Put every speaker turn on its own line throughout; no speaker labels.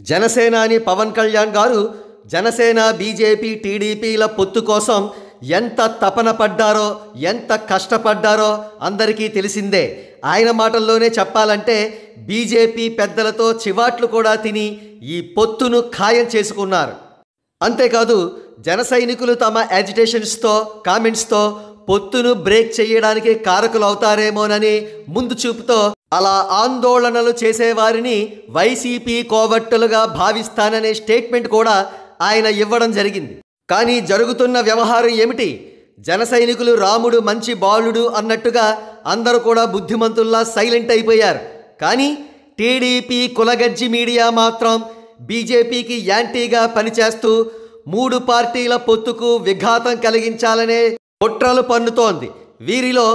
జనసేనాని పవన్ కళ్యాణ్ గారు జనసేన బీజేపీ టీడీపీల పొత్తు కోసం ఎంత తపన పడ్డారో ఎంత కష్టపడ్డారో అందరికీ తెలిసిందే. ఆయన మాటల్లోనే చెప్పాలంటే బీజేపీ పెద్దలతో చివాట్లు కూడా తిని ఈ పొత్తును ఖాయం చేసుకున్నారు. అంతేకాదు జన సైనికులు తమ యాజిటేషన్స్తో కామెంట్స్తో పొత్తును బ్రేక్ చేయడానికి కారకులవుతారేమోనని ముందు చూపుతో అలా ఆందోళనలు చేసేవారిని వైసీపీ కోవట్టులుగా భావిస్తాననే స్టేట్మెంట్ కూడా ఆయన ఇవ్వడం జరిగింది. కానీ జరుగుతున్న వ్యవహారం ఏమిటి? జన సైనికులు రాముడు మంచి బాలుడు అన్నట్టుగా అందరూ కూడా బుద్ధిమంతుల్లా సైలెంట్ అయిపోయారు. కానీ టీడీపీ కులగజ్జి మీడియా మాత్రం బీజేపీకి యాంటీగా పనిచేస్తూ 3 పార్టీల పొత్తుకు విఘాతం కలిగించాలనే కుట్రలు పన్నుతోంది. వీరిలో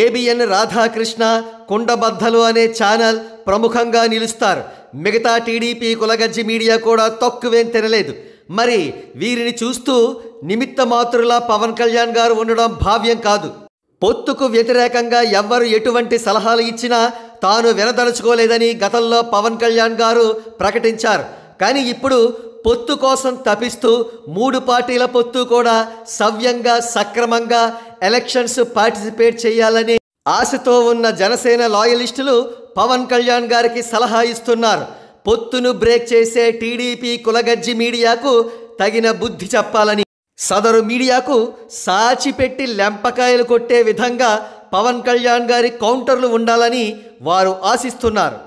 ఏబిఎన్ రాధాకృష్ణ, కుండబద్దలు అనే ఛానల్ ప్రముఖంగా నిలుస్తారు. మిగతా టీడీపీ కులగజ్జి మీడియా కూడా తక్కువేం తినలేదు. మరి వీరిని చూస్తూ నిమిత్త మాత్రులా పవన్ కళ్యాణ్ గారు ఉండడం భావ్యం కాదు. పొత్తుకు వ్యతిరేకంగా ఎవ్వరు ఎటువంటి సలహాలు ఇచ్చినా తాను వినదలుచుకోలేదని గతంలో పవన్ కళ్యాణ్ గారు ప్రకటించారు. కానీ ఇప్పుడు పొత్తు కోసం తపిస్తూ 3 పార్టీల పొత్తు కూడా సవ్యంగా సక్రమంగా ఎలక్షన్స్ పార్టిసిపేట్ చేయాలని ఆశతో ఉన్న జనసేన లాయలిస్టులు పవన్ కళ్యాణ్ గారికి సలహా ఇస్తున్నారు. పొత్తును బ్రేక్ చేసే టీడీపీ కులగజ్జి మీడియాకు తగిన బుద్ధి చెప్పాలని, సదరు మీడియాకు సాచిపెట్టి లెంపకాయలు కొట్టే విధంగా పవన్ కళ్యాణ్ గారి కౌంటర్లు ఉండాలని వారు ఆశిస్తున్నారు.